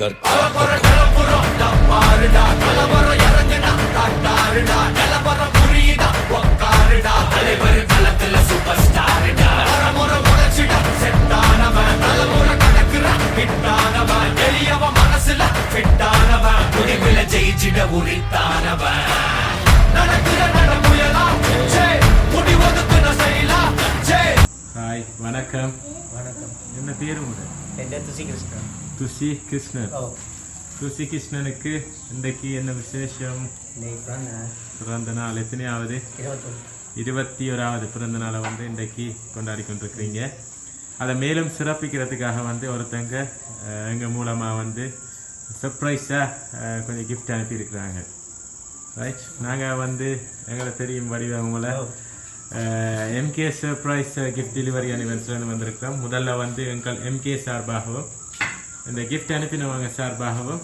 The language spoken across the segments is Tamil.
ஹாய், வணக்கம். வணக்கம். என்ன பேரு உங்க? துசி கிருஷ்ணன். துசி கிருஷ்ணன். துசி கிருஷ்ணனுக்கு இன்றைக்கு என்ன விசேஷம்? பிறந்த நாள் எத்தனையாவது? 21வது பிறந்த நாளை இன்றைக்கு கொண்டாடி கொண்டிருக்கிறீங்க. அதை மேலும் சிறப்பிக்கிறதுக்காக ஒருத்தங்க எங்கள் மூலமாக சர்ப்ரைஸாக கொஞ்சம் கிஃப்ட் அனுப்பியிருக்கிறாங்க. ரைட், நாங்கள் எங்களை தெரியும் வடிவங்களை எம்கே சர்ப்ரைஸ் கிஃப்ட் டெலிவரி அனிவர்சரின்னு வந்திருக்கிறோம். முதல்ல எங்கள் எம்கே சார்பாகவும் இந்த கிஃப்ட் அனுப்பினவங்க சார்பாகவும்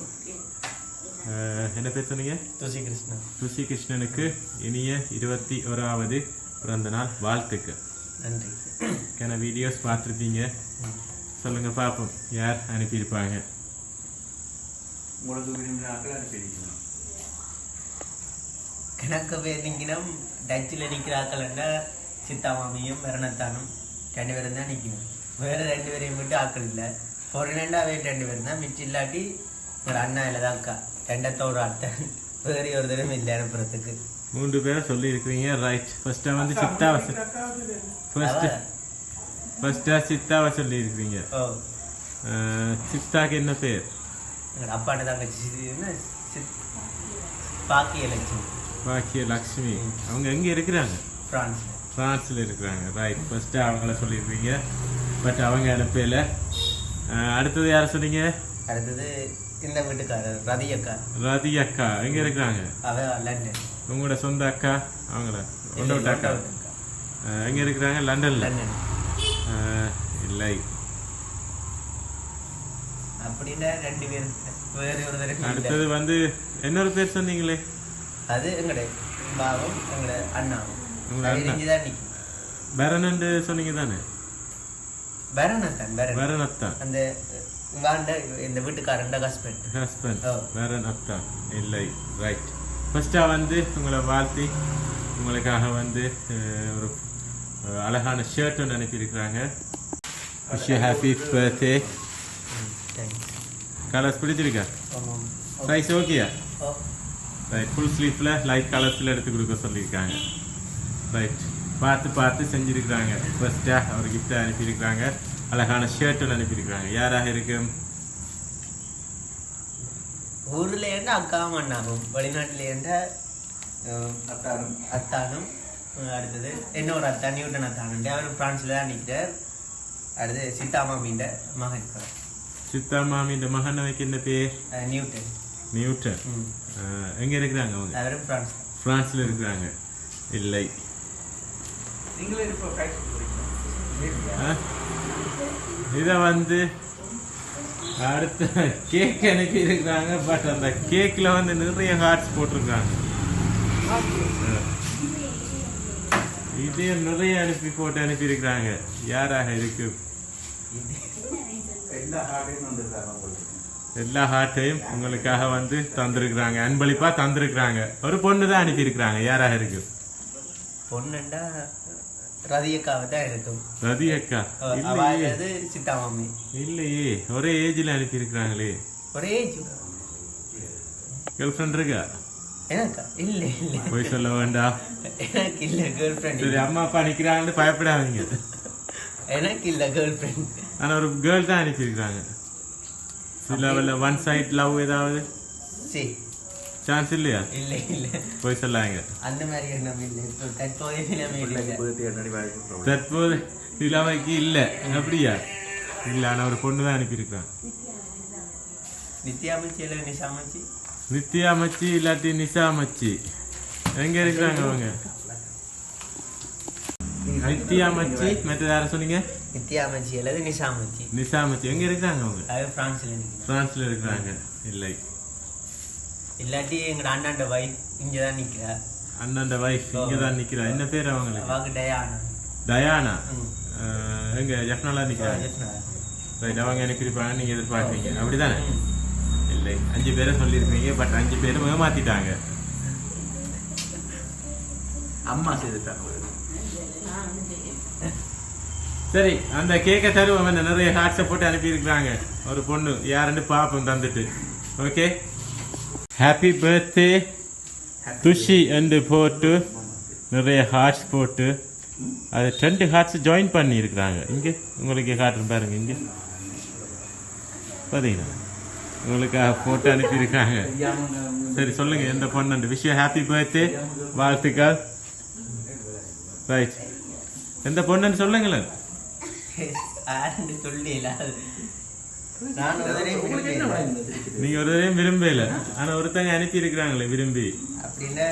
என்ன பேர் சொன்னீங்க? துசி கிருஷ்ணன். துசி கிருஷ்ணனுக்கு இனிய 21வது பிறந்த நாள் வாழ்த்துக்கு. நன்றி. கேன வீடியோஸ் பார்த்துருப்பீங்க, சொல்லுங்க பார்ப்போம் யார் அனுப்பியிருப்பாங்க. கணக்கு பேர் நிற்கணும். டச்சில் நிற்கிறாக்கள்னா சித்தா மாமியும் மரணத்தானும் 2 பேரும் தான் நிற்கணும். வேறு 2 பேரையும் விட்டு ஆக்கள் இல்லை. பொருளாண்டாவே 2 பேரும் தான் மிச்சம். இல்லாட்டி ஒரு அண்ணா இல்லைதான் அக்கா 2 ஆட்டன் வேறு ஒரு தடவை இல்லை அனுப்புறதுக்கு. 3 பேரை சொல்லி இருக்கிறீங்க. ரைட், ஃபர்ஸ்டா சித்தாவை சொல்லி இருக்கிறீங்க. சித்தாக்கு என்ன பேர்? அப்பாட்ட தாங்க பாக்கியலட்சுமி. பாக்கியலட்சுமி. அவங்க எங்க இருக்கிறாங்க? பிரான்ஸ்ல இருக்கிறாங்க. ரைட், ஃபர்ஸ்ட் அவங்கள சொல்லியிருக்கீங்க. பட் அவங்க அனுப்பல. அடுத்தது யார சொன்னீங்க? அடுத்தது இந்த வீட்டுக்காரர் ரதி அக்கா. ரதி அக்கா எங்க இருக்கிறாங்க? அவ லண்டன். உங்களோட சொந்த அக்கா? அவங்கள ஒன்றோட்ட அக்கா எங்க இருக்கிறாங்க? லண்டன்ல. இல்லை அப்படின்னா 2 பேர் வேறு ஒரு தடவை. அடுத்தது இன்னொரு பேர் சொன்னீங்களே, அது எங்கட பாவம், எங்கட அண்ணாவும். பரணண்டு சொன்னீங்க தானே? பரணத்தான் அந்த இந்த வீட்டுக்காரண்ட ஹஸ்பண்ட். பரணத்தான் இல்லை. ரைட், ஃபர்ஸ்டா உங்களை வாழ்த்தி உங்களுக்காக ஒரு அழகான ஷர்ட் ஒன்று அனுப்பியிருக்கிறாங்க. Wish you happy birthday. Colours பிடிச்சிருக்கா? சைஸ் ஓகேயா? ரைட், ஃபுல் ஸ்லீவ்ல லைட் கலர்ஸ்ல எடுத்து கொடுக்க சொல்லியிருக்காங்க. ரைட், பார்த்து செஞ்சிருக்கிறாங்க. ஃபர்ஸ்டா ஒரு கிஃப்ட் அனுப்பியிருக்கிறாங்க. அழகான ஷர்ட் ஒன்று அனுப்பியிருக்கிறாங்க. யாராக இருக்கும்? ஊர்ல இருந்து அக்காவும் அண்ணாவும், வெளிநாட்டுல இருந்து அத்தானும். அடுத்தது இன்னொரு அத்தா நியூட்டன் அத்தானுண்டு. அவர் பிரான்ஸ்ல தான் நிற்கிறார். அடுத்து சித்தா மாமின்ற மகன். சித்தா மாமின்ற மகன் என்ன பேர்? நியூட்டன். நியூட்டன். எங்க இருக்கிறாங்க அவங்க? அவரும் பிரான்ஸ்ல இருக்கிறாங்க. இல்லை, இத அடுத்த கேக் அனுப்பி இருக்கிறாங்க. பட் அந்த கேக்ல நிறைய ஹார்ட்ஸ் போட்டிருக்காங்க. இதே நிறைய போட்டு அனுப்பி இருக்கிறாங்க. யாராக இருக்கு? எல்லா ஹார்ட்டையும் உங்களுக்காக தந்திருக்கிறாங்க. அன்பளிப்பா தந்திருக்கிறாங்க. ஒரு பொண்ணு தான் அனுப்பி இருக்கிறாங்க. யாராக இருக்கு? பொண்ணுண்டா ரதி அக்காவை தான் இருக்கும். ரதி அக்கா சித்தா மாமி இல்லையே, ஒரே ஏஜ்ல அனுப்பி இருக்கிறாங்களே. ஒரே ஏஜ்? கேர்ள் ஃப்ரெண்ட் இருக்கா? எனக்கா? இல்ல இல்ல, போய் சொல்ல வேண்டாம். எனக்கு இல்ல கேர்ள் ஃப்ரெண்ட். சரி, அம்மா அப்பா நிக்கிறாங்கன்னு பயப்படாதீங்க. எனக்கு இல்ல கேர்ள் ஃப்ரெண்ட். ஆனா ஒரு கேர்ள் தான் அனுப்பி இருக்கிறாங்க. சில ஒன் சைட் லவ் ஏதாவது சான்ஸ் இல்லையா? இல்ல இல்ல, போய் சொல்லாங்க. அந்த மாதிரி எண்ணம் இல்லை. தற்போது நிலைமைக்கு இல்ல. அப்படியா? இல்ல, ஆனா ஒரு பொண்ணு தான் அனுப்பி இருக்கிறான். நித்யாமச்சி இல்ல நிசாமச்சி? நித்யாமச்சி இல்லாட்டி நிசாமச்சி. எங்க இருக்கிறாங்க அவங்க? நித்யாமச்சி. மற்ற யார சொன்னீங்க? நித்யாமச்சி அல்லது நிசாமச்சி. நிசாமச்சி எங்க இருக்கிறாங்க அவங்க? பிரான்ஸ்ல இருக்கிறாங்க. இல்லை, இல்லாட்டி எங்க அண்ணாண்ட வைஃப் இங்கதான் நிக்கிறா. அண்ணாண்ட வைஃப் இங்கதான் நிக்கிறா. என்ன பேர் அவங்களுக்கு? டயானா. டயானா எங்க ஜெஃப்னாலா நிக்கிறாங்க. ரைட், அவங்க அனுப்பியிருப்பாங்க. நீங்க எதிர்பார்க்கறீங்க அப்படிதானே? இல்லை 5 பேரை சொல்லியிருக்கீங்க பட் 5 பேரும் ஏமாத்திட்டாங்க அம்மா செய்துட்டாங்க சரி அந்த கேக்கை தருவோம் நிறைய ஹார்ட்ஸை போட்டு அனுப்பியிருக்கிறாங்க ஒரு பொண்ணு யாருன்னு பாப்போம் தந்துட்டு ஓகே ஹாப்பி பர்த்டே துஷி என்று போட்டு நிறைய ஹார்ட்ஸ் போட்டு அது 2 ஹார்ட்ஸ் ஜாயின் பண்ணி இருக்கிறாங்க இங்கே உங்களுக்கு காட்டுறேன் பாருங்க இங்கே பார்த்தீங்கன்னா உங்களுக்கு போட்டு அனுப்பியிருக்காங்க சரி சொல்லுங்க எந்த பொண்ணு விஷயம் ஹாப்பி பர்த்டே வாழ்த்துக்கள் ரைட் எந்த பொண்ணுன்னு சொல்லுங்களேன் நீங்க ஒரு தடவையும் விரும்பல ஆனா ஒருத்தங்க அனுப்பி இருக்கிறாங்களே விரும்பி அப்படின்னா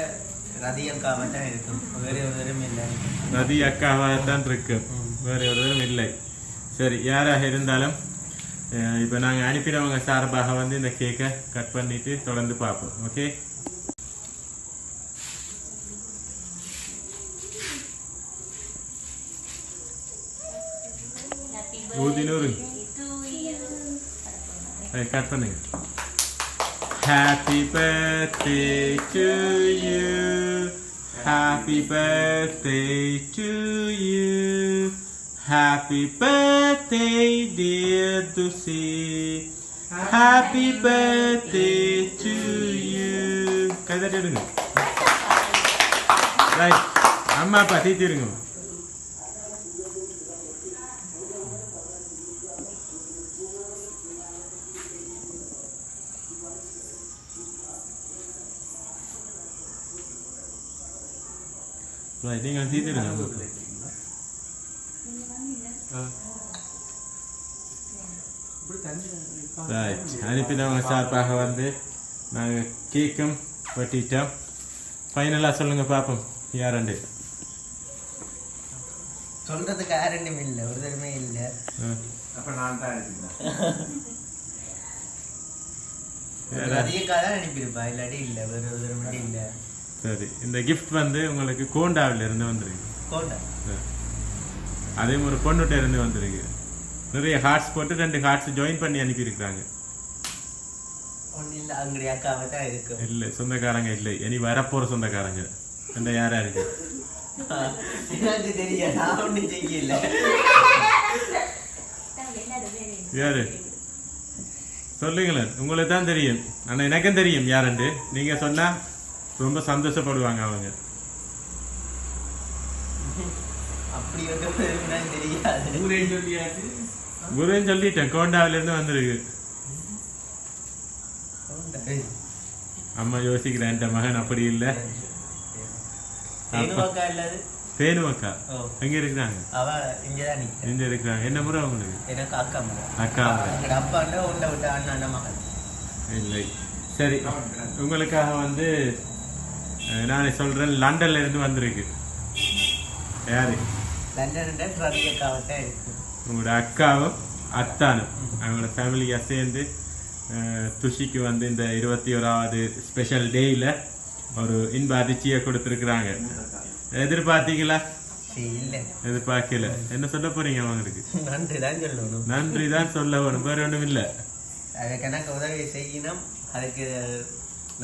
ரதி அக்காவா தான் இருக்கும் வேற ஒரு தரம் இல்லை ரதி அக்காவா தான் இருக்கு வேற ஒரு தரம் இல்லை சரி யாராக இருந்தாலும் இப்போ நாங்கள் அனுப்பினவங்க சார்பாக வந்து இந்த கேக்கை கட் பண்ணிட்டு தொடர்ந்து பார்ப்போம் ஓகே ஊதினூறு கட் பண்ணுங்க happy birthday to you happy birthday to you happy birthday dear Thusi happy birthday to you கைதட்டிடுங்க ரைட் அம்மா அப்பா தீத்திருங்க நீங்கள் தீர்த்துடுங்க அனுப்பினவங்க சார்பாக வந்து நாங்கள் கேக்கும் வெட்டிட்டோம் ஃபைனலாக சொல்லுங்க பார்ப்போம் யாரண்டு சொல்றதுக்கு யாருமே இல்லை ஒரு தடவை இல்லை அப்ப நான் தான் அதிகக்காக அனுப்பியிருப்பா இல்லாட்டி இல்லை வேற ஒரு தடவை இல்லை சரி இந்த கிஃப்ட் வந்து உங்களுக்கு கோண்டாவில இருந்து வந்திருக்கு கோண்டா அதே ஒரு பொண்ணுகிட்ட இருந்து வந்திருக்கு நிறைய ஹார்ட்ஸ் போட்டு 2 ஹார்ட்ஸ் ஜாயின் பண்ணி அனுப்பியிருக்கிறாங்க இல்லை சொந்தக்காரங்க இல்லை இனி வரப்போற சொந்தக்காரங்க இந்த யாரா இருக்கு யாரு சொல்லுங்களேன் உங்களுக்கு தான் தெரியும் ஆனா எனக்கும் தெரியும் யாருண்டு நீங்க சொன்னா ரொம்ப சந்தோஷப்படுவாங்க அவங்க குருன்னு சொல்லிட்டேன் கோண்டாவில இருந்து வந்திருக்கு அம்மா யோசிக்கிறேன் என் மகன் அப்படி இல்ல தேனுவக்கா எங்க இருக்கிறாங்க இங்க இருக்கிறாங்க என்ன முறை உங்களுக்கு அக்கா இல்லை சரி உங்களுக்காக வந்து நானே சொல்றேன் லண்டன்ல இருந்து வந்திருக்கு யாரு உங்களோட அக்காவும் அத்தானும் அவங்களோட ஃபேமிலியா சேர்ந்து துஷிக்கு வந்து இந்த 21வது ஸ்பெஷல் டேயில ஒரு இன்ப அதிர்ச்சியை கொடுத்துருக்குறாங்க எதிர்பார்த்தீங்களா எதிர்பார்க்கல என்ன சொல்ல போறீங்க அவங்களுக்கு நன்றி தான் சொல்ல வேணும் வேற ஒண்ணும் இல்ல அதுக்கு எனக்கு உதவி செய்யணும் அதுக்கு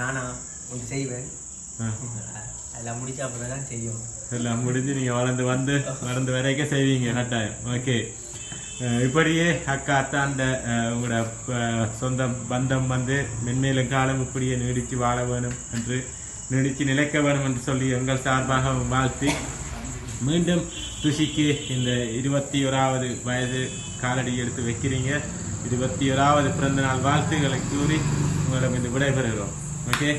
நானா ஒன்று செய்வேன் எல்லாம் முடிச்ச அப்புறம் தான் செய்யும் எல்லாம் முடிஞ்சு நீங்க வளர்ந்து வரைக்கும் செய்வீங்க கட்டாயம் ஓகே இப்படியே அக்கா அத்தாண்ட உங்களோட சொந்த பந்தம் வந்து மென்மேலும் காலம் இப்படியே நீடிச்சு வாழ வேணும் என்று நீடிச்சு நிலைக்க வேணும் என்று சொல்லி எங்கள் சார்பாக வாழ்த்தி மீண்டும் துஷிக்கு இந்த 21வது வயது காலடி எடுத்து வைக்கிறீங்க 21வது பிறந்த நாள் வாழ்த்துக்களை கூறி உங்களிடம் இந்த விடைபெறுகிறோம் ஓகே